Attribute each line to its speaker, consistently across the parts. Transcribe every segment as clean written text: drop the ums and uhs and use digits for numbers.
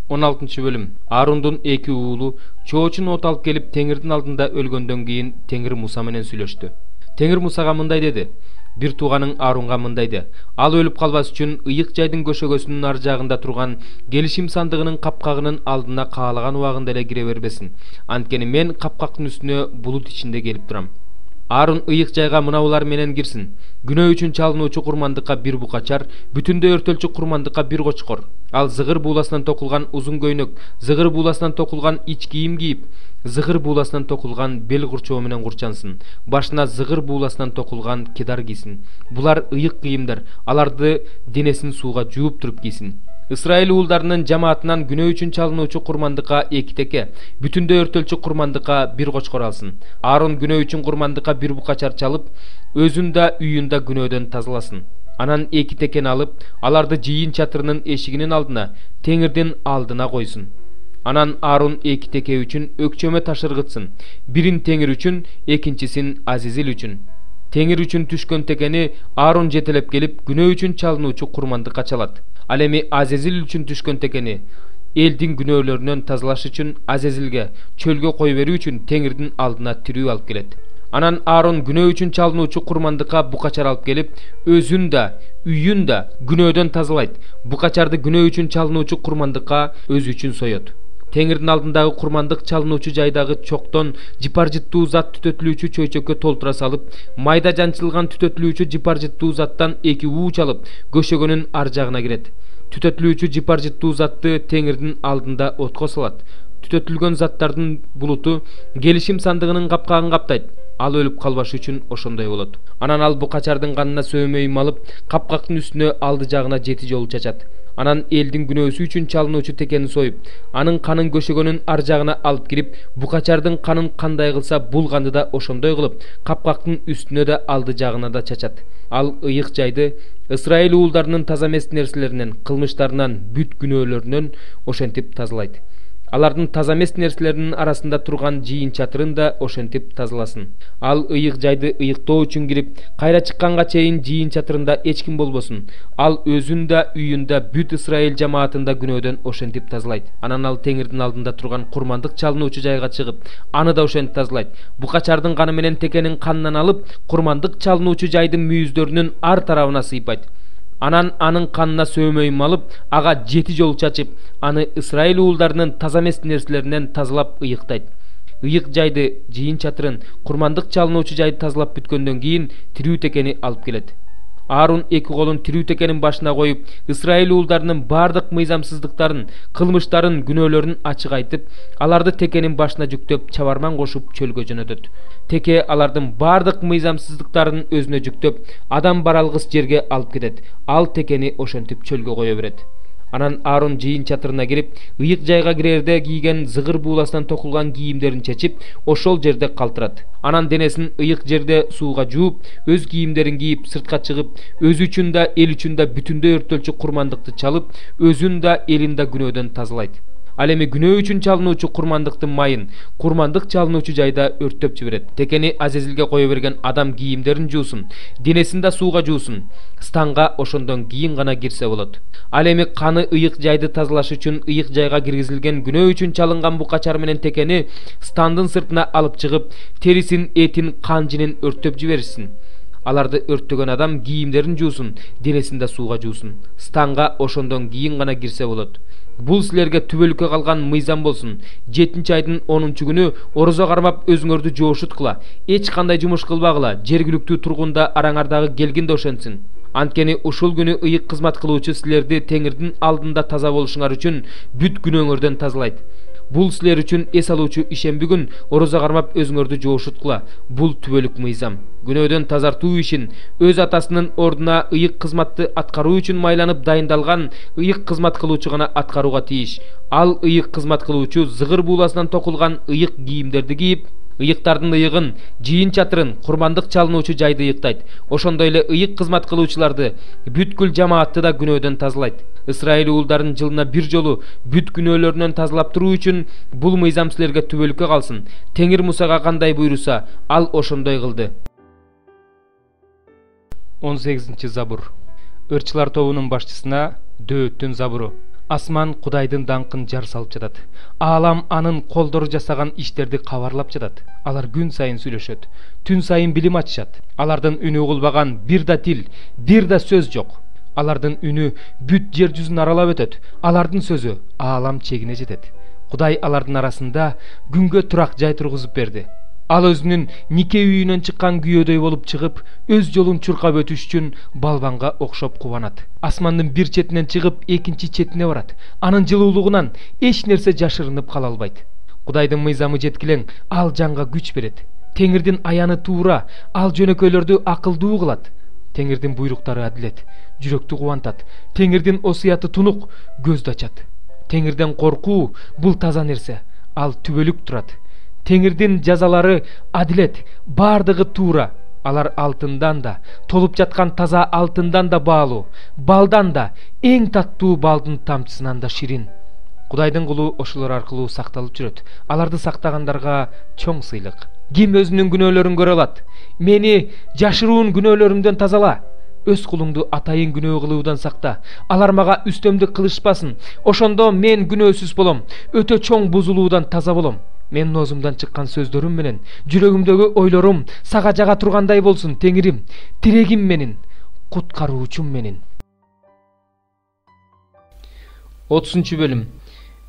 Speaker 1: 16-bölüm. Aruндун эки уулу чоочун от алып келип Теңирдин алдында өлгөндөн кийин Теңир Муса менен сүйлөштү. Теңир Мусага мындай деди: бир тууганың Арунга мындай де: ал өлүп калбас үчүн ыйык жайдын көшөгөсүнүн ар жагында турган келишим сандыгынын капкагынын алдына каалаган убагында эле кире бербесин. Анткени мен капкактын үстүнө булут ичинде келип турам. Арун ыйык жайга мынаулар менен кирсин: күнөө үчүн чалынуучу курмандыкка бир букачар, бүтүндө өртөлчү курмандыкка бир кочкор. Ал зыгыр бууласынан токулган узун көйнөк, зыгыр бууласынан токулган ич кийим кийип, зыгыр бууласынан токулган бел курчоо менен курчансын. Башына зыгыр бууласынан токулган кидар кийсин. Булар ыйык кийимдер, аларды денесин сууга жууп туруп кийсин. Исраил уулдарынын жамаатынан күнөө үчүн чалынуучу курмандыкка 2 теке, бүтүндө өртөлчү курмандыкка бир кочкор алсын. Арун күнөө үчүн курмандыкка бир букачар чалып, өзүн да үйүн да күнөөдөн тазаласын. Анан 2 текени алып, аларды жыйын чатырынын эшигинин алдына, Теңирдин алдына койсун. Анан Арун 2 теке үчүн өкчөмө таш ыргытсын. Бирин Теңир үчүн, экинчисин Азизил үчүн. Теңир үчүн түшкөн текени Арун жетелеп келип, күнөө үчүн чалынуучу курмандыкка чалат. Ал эми Азизил үчүн түшкөн текени элдин күнөөлөрүнөн тазалаш үчүн Азизилге, чөлгө кой берүү үчүн Теңирдин алдына тирүү алып келет. Анан Арун күнөө үчүн чалынуучу курмандыкка букачар алып келип, өзүн да, үйүн да күнөөдөн тазалайт. Букачарды күнөө үчүн чалынуучу курмандыкка өзү үчүн соёт. Теңирдин алдындагы курмандык чалынуучу жайдагы чоктон жипаржыттуу зат түтөтүлүүчү чөйчөккө толтура салып, майда жанчылган түтөтүлүүчү жипаржыттуу заттан 2 уу чалып, көшөгөнүн ар жагына кирет. Түтөтүлүүчү жипаржыттуу затты Теңирдин алдында отко салат. Түтөтүлгөн заттардын булуту келишим сандыгынын капкагын каптайт. Ал өлүп калбаш үчүн ошондой болот. Анан ал букачардын канына сөөмөй малып, капкактын үстүнө алды жагына 7 жолу чачат. Анан элдин күнөөсү үчүн чалынуучу текени союп, анын канын көшөгөнүн ар жагына алып кирип, букачардын канын кандай кылса булганды да ошондой кылып, капкактын үстүнө да алды жагына да чачат. Ал ыйык жайды Исраил уулдарынын таза эмес нерселеринен, кылмыштарынан, бүт күнөөлөрүнөн ошентип тазалайт. Алардын таза эмес нерселеринин арасында турган жыйын чатырын да ошентип тазаласын. Ал ыйык жайды ыйыктоо үчүн кирип, кайра чыкканга чейин жыйын чатырында эч ким болбосун. Ал өзүн да, үйүн да, бүт Исраил жамаатында күнөөдөн ошентип тазалайт. Анан ал Теңирдин алдында турган курмандык чалынуучу жайга чыгып, аны да ошентип тазалайт. Букачардын каны менен текенин канынан алып, курмандык чалынуучу жайдын мүйүздөрүнүн ар тарабына сыйпайт. Анан анын канына сөөмөй малып, ага 7 жолу чачып, аны Исраил уулдарынын таза эмес нерселеринен тазалап ыйыктайт. Ыйык жайды, жыйын чатырын, курмандык чалынуучу жайды тазалап бүткөндөн кийин тирүү текени алып келет. Арун 2 колун тирүү текенин башына коюп, Исраил уулдарынын бардык мыйзамсыздыктарын, кылмыштарын, күнөөлөрүн ачык айтып, аларды текенин башына жүктөп, чабарман кошуп чөлгө жөнөтөт. Теке алардын бардык мыйзамсыздыктарын өзүнө жүктөп, адам баралгыс жерге алып кетет. Ал текени ошентип чөлгө кое берет. Анан Арун жыйын чатырына кирип, ыйык жайга кирерде кийген зыгыр бууласынан токулган кийимдерин чечип, ошол жерде калтырат. Анан денесин ыйык жерде сууга жууп, өз кийимдерин кийип, сыртка чыгып, өзү үчүн да, эл үчүн да бүтүндө өртөлчү курмандыкты чалып, өзүн да, элин да күнөөдөн тазалайт. Ал эми күнөө үчүн чалынуучу курмандыктын майын курмандык чалынуучу жайда өрттөп жиберет. Текени Азизилге кое берген адам кийимдерин жуусун, денесин да сууга жуусун. Станга ошондон кийин гана кирсе болот. Ал эми каны ыйык жайды тазалаш үчүн ыйык жайга киргизилген күнөө үчүн чалынган букачар менен текени стандын сыртына алып чыгып, терисин, этин, кан жинин өрттөп жиберишсин. Аларды өрттөгөн адам кийимдерин жуусун, денесин да сууга жуусун. Станга ошондон кийин гана кирсе болот. Бул силерге түбөлүккө калган мыйзам болсун. 7-айдын 10-күнү орозо кармап өзүңөрдү жоошуткула. Эч кандай жумуш кылбагыла. Жергиликтүү тургунда араңардагы келгин да ошентсин. Анткени ушул күнү ыйык кызмат кылуучу силерди Теңирдин алдында таза болушуңар үчүн бүт күнөөңөрдөн тазалайт. Бул силер үчүн эс алуучу ишемби күн орозо кармап өзүңөрдү жоошуткула. Бул түбөлүк мыйзам. Күнөөдөн тазартуу ишин өз атасынын ордуна ыйык кызматты аткаруу үчүн майланып дайындалган ыйык кызмат кылуучу гана аткарууга тийиш. Ал ыйык кызмат кылуучу зыгыр бууласынан токулган ыйык кийимдерди кийип, ыйыктардын ыйыгын, жыйын чатырын, курмандык чалынуучу жайды ыйыктайт. Ошондой эле ыйык кызмат кылуучуларды, бүткүл жамаатты да күнөөдөн тазалайт. Исраил уулдарын жылына 1 жолу бүт күнөөлөрүнөн тазалап туруу үчүн бул мыйзам силерге түбөлүккө калсын. Теңир Мусага кандай буйруса, ал ошондой кылды. 18-забур. Ырчылар тобунун башчысына Дөөттүн забуру. Асман Кудайдын даңкын жар салып жатат. Аалам анын колдору жасаган иштерди кабарлап жатат. Алар күн сайын сүйлөшөт, түн сайын билим ачышат. Алардын үнү угулбаган бир да тил, бир да сөз жок. Алардын үнү бүт жер жүзүн аралап өтөт. Алардын сөзү аалам чегине жетет. Кудай алардын арасында күнгө турак жай тургузуп берди. Ал өзүнүн нике үйүнөн чыккан күйөөдөй болуп чыгып, өз жолун чуркап өтүш үчүн балбанга окшоп кубанат. Асмандын бир четинен чыгып, экинчи четине барат. Анын жылуулугунан эч нерсе жашырынып кала албайт. Кудайдын мыйзамы жеткилең, ал жанга күч берет. Теңирдин аяны туура, ал жөнөкөйлөрдү акылдуу кылат. Теңирдин буйруктары адилет, жүрөктү кубантат. Теңирдин осуяты тунук, көздү ачат. Теңирден коркуу бул таза нерсе, ал түбөлүк турат. Теңирдин жазалары адилет, бардыгы туура. Алар алтындан да, толуп жаткан таза алтындан да баалуу, балдан да, эң таттуу балдын тамчысынан да ширин. Кудайдын кулу ошолор аркылуу сакталып жүрөт. Аларды сактагандарга чоң сыйлык. Ким өзүнүн күнөөлөрүн көрө алат? Мени жашыруун күнөөлөрүмдөн тазала. Өз кулуңду атайын күнөө кылуудан сакта. Алар мага үстөмдүк кылышпасын. Ошондо мен күнөөсүз болом. Өтө чоң бузулуудан таза болом. Менин оозумдан чыккан сөздөрүм менен жүрөгүмдөгү ойлорум сага жага тургандай болсун, Теңирим, тирегим менин, куткаруучум менин. 30 бөлүм.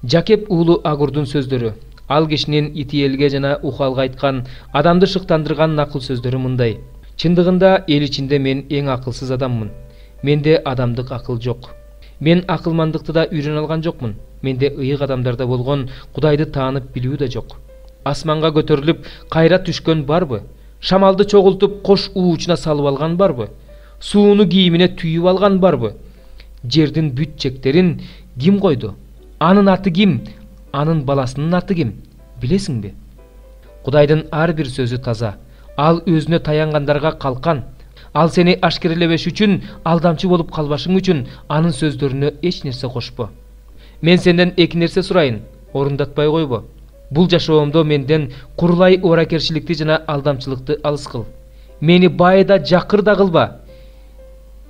Speaker 1: Жакеп уулу Агурдун сөздөрү. Ал кишинин Итиелге жана Ухалга айткан, адамды шыктандырган накыл сөздөрү мындай. Чындыгында эл ичинде мен эң акылсыз адаммын. Менде адамдык акыл жок. Мен акылмандыкты да үйрөнө алган жокмун. Менде ыйык адамдарда болгон Кудайды таанып билүү да жок. Асманга көтөрүлүп кайра түшкөн барбы? Шамалды чогултуп кош уучуна салып алган барбы? Сууну кийимине түйүп алган барбы? Жердин бүт чектерин ким койду? Анын аты ким? Анын баласынын аты ким? Билесиңби? Кудайдын ар бир сөзү таза. Ал өзүнө таянгандарга калкан. Ал сени ашкерелебеш үчүн, алдамчы болуп калбашың үчүн анын сөздөрүнө эч нерсе кошпо. Мен сенден эки нерсе сурайын, орундатпай койбо. Бул жашоомдо менден курулай ооракерчиликти жана алдамчылыкты алыс кыл. Мени бай да жакыр да кылба.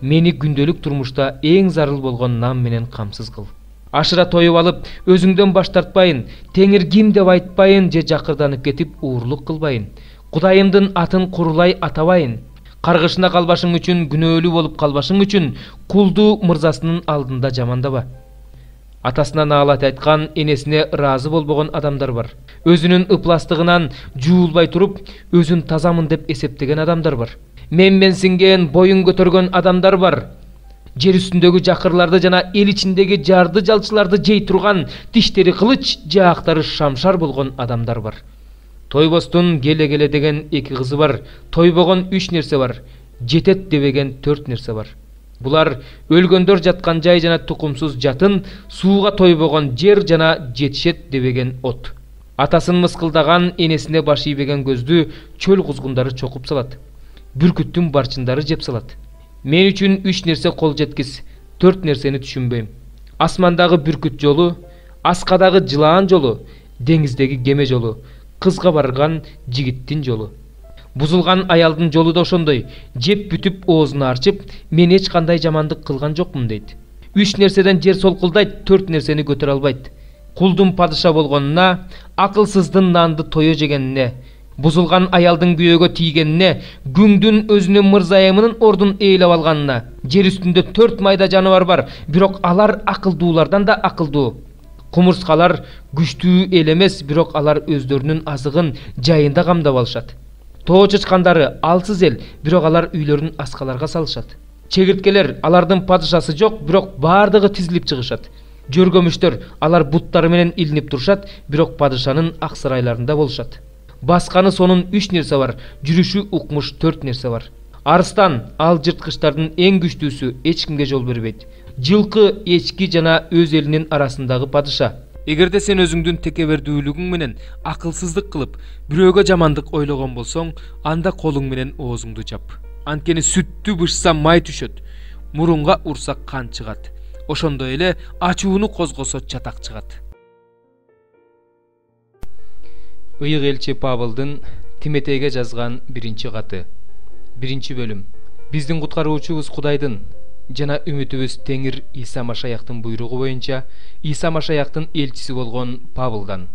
Speaker 1: Мени күндөлүк турмушта эң зарыл болгон нам менен камсыз кыл. Ашыра тоюп алып, өзүңдөн баш тартпайын, Теңир ким деп айтпайын же жакырданып кетип уурлук кылбайын. Кудайымдын атын курулай атабайын. Каргышына калбашың үчүн, күнөөлүү болуп калбашың үчүн кулду мырзасынын алдында жамандаба. Атасына наалат айткан, энесине ыраазы болбогон адамдар бар. Өзүнүн ыпластыгынан жуулбай туруп, өзүн тазамын деп эсептеген адамдар бар. Менсинген, боюн көтөргөн адамдар бар. Жер үстүндөгү жакырларды жана эл ичиндеги жарды жалчыларды жей турган, тиштери кылыч, жаактары шамшар болгон адамдар бар. Тойбостун келе деген эки кызы бар, тойбогон 3 нерсе бар, жетет дебеген 4 нерсе бар. Булар өлгөндөр жаткан жай жана тукумсуз жатын, сууга тойбогон жер жана жетишет дебеген от. Атасын мыскылдаган, энесине баш ийбеген көздү чөл кузгундары чокуп салат. Бүркүттүн барчындары жеп салат. Мен үчүн 3 нерсе кол жеткис, 4 нерсени түшүнбөйм. Асмандагы бүркүт жолу, аскадагы жылаан жолу, деңиздеги кеме жолу, кызга барган жигиттин жолу. Бузулган аялдын жолу да ошондой, жеп бүтүп оозуну арчып, мен эч кандай жамандык кылган жокмун дейт. 3 нерседен жер солкулдайт, 4 нерсени көтөрө албайт. Кулдун падыша болгонуна, акылсыздын нанды тое жегенине, бузулган аялдын күйөөгө тийгенине, күңдүн өзүнүн мырзайымынын ордун ээлеп алганына. Жер үстүндө 4 майда жаныбар бар, бирок алар акылдуулардан да акылдуу. Кумурскалар күчтүү эл эмес, бирок алар өздөрүнүн азыгын жайында камдап алышат. Тоо чычкандары алсыз эл, бирок алар үйлөрүн аскаларга салышат. Чегирткелер, алардын падышасы жок, бирок бардыгы тизилип чыгышат. Жөргөмүштөр, алар буттары менен илинип турушат, бирок падышанын ак сарайларында болушат. Басканы сонун 3 нерсе бар, жүрүшү укмуш 4 нерсе бар. Арыстан, ал жырткычтардын эң күчтүүсү, эч кимге жол бербейт. Жылкы, эчки жана өз элинин арасындагы падыша. Эгерде сен өзүңдүн текебердүүлүгүң менен акылсыздык кылып, бирөөгө жамандык ойлогон болсоң, анда колуң менен оозуңду жап. Анткени сүттү бышса май түшөт, мурунга урса кан чыгат. Ошондой эле ачууну козгосо чатак чыгат. Ыйык элчи Павылдын Тиметейге жазган 1 каты. 1 бөлүм. Биздин куткаруучубуз Кудайдын, жана үмүтүбүз Теңир Иса Машаяктын буйругу боюнча Иса Машаяктын элчиси болгон Павылдан.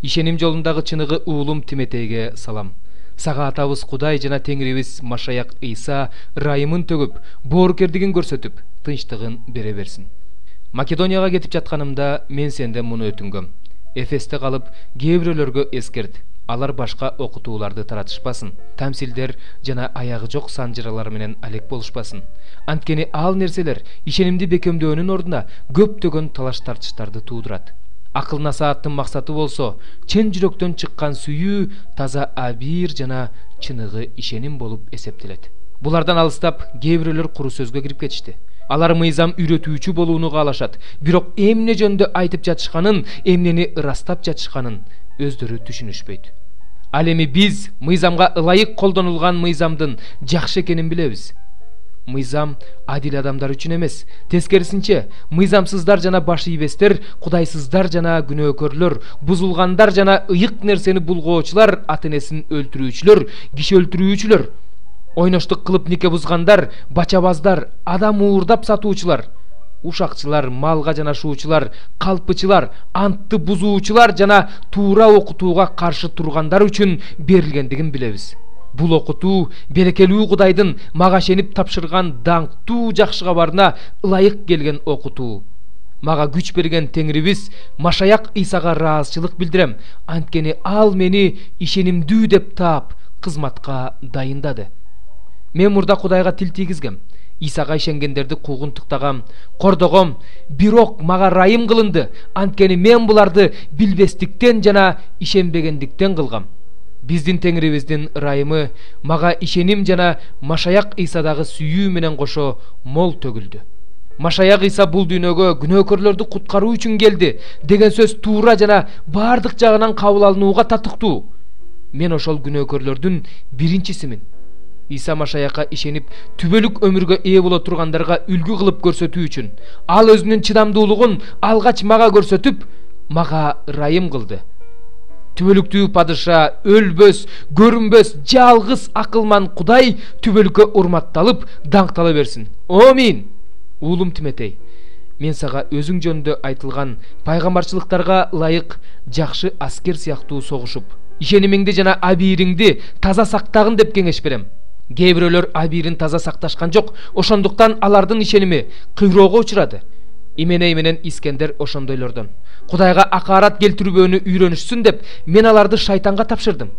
Speaker 1: Ишеним жолундагы чыныгы уулум Тиметейге салам. Сага атабыз Кудай жана Теңирибиз Машаяк Иса ырайымын төгүп, боорукердигин көрсөтүп, тынчтыгын бере берсин. Македонияга кетип жатканымда мен сенден муну өтүнгөм. Эфесте калып, кээ бирөөлөргө эскерт. Алар башка окутууларды таратышпасын. Тамсилдер жана аягы жок санжыралар менен алек болушпасын. Анткени ал нерселер ишенимди бекемдөөнүн ордуна көптөгөн талаш тартыштарды туудурат. Акыл насааттын максаты болсо, чын жүрөктөн чыккан сүйүү, таза абийир жана чыныгы ишеним болуп эсептелет. Булардан алыстап, кээ бирөөлөр куру сөзгө кирип кетишти. Алар мыйзам үйрөтүүчү болууну каалашат. Бирок эмне жөндө айтып жатышканын, эмнени ырастап жатышканын өздөрү түшүнүшпөйт. Ал эми биз мыйзамга ылайык колдонулган мыйзамдын жакшы экенин билебиз. Мыйзам адил адамдар үчүн эмес, тескерисинче, мыйзамсыздар жана баш ийбестер, кудайсыздар жана күнөөкөрлөр, бузулгандар жана ыйык нерсени булгоочулар, ата-энесин өлтүрүүчүлөр, киши өлтүрүүчүлөр, ойноштук кылып нике бузгандар, бачабаздар, адам уурдап сатуучулар, ушакчылар, малга жанашуучулар, калпычылар, антты бузуучулар жана туура окутууга каршы тургандар үчүн берилгендигин билебиз. Бул окутуу берекелүү Кудайдын мага ишенип тапшырган даңктуу жакшы кабарына ылайык келген окутуу. Мага күч берген Теңирибиз Машаяк Исага ыраазычылык билдирем, анткени ал мени ишенимдүү деп таап, кызматка дайындады. Мен мурда Кудайга тил тийгизгем. Исага ишенгендерди куугунтуктагам, кордогом, бирок мага ырайым кылынды, анткени мен буларды билбестиктен жана ишенбегендиктен кылгам. Биздин Теңирибиздин ырайымы мага ишеним жана Машаяк Исадагы сүйүү менен кошо мол төгүлдү. Машаяк Иса бул дүйнөгө күнөөкөрлөрдү куткаруу үчүн келди деген сөз туура жана бардык жагынан кабыл алынууга татыктуу. Мен ошол күнөөкөрлөрдүн биринчисимин. Иса Машаякка ишенип түбөлүк өмүргө ээ боло тургандарга үлгү кылып көрсөтүү үчүн, ал өзүнүн чыдамдуулугун алгач мага көрсөтүп, мага ырайым кылды. Түбөлүктүү падыша, өлбөс, көрүнбөс, жалгыз акылман Кудай түбөлүккө урматталып, даңктала берсин. Амин. Уулум Тиметей, мен сага өзүң жөнүндө айтылган пайгамбарчылыктарга ылайык жакшы аскер сыяктуу согушуп, ишенимиңди жана абийириңди таза сактагын деп кеңеш берем. Кээ бирөөлөр абийирин таза сакташкан жок, ошондуктан алардын ишеними кыйроого учурады. Именей менен Искендер ошондойлордон. Кудайга акарат келтирбөөнү үйрөнүшсүн деп мен аларды шайтанга тапшырдым.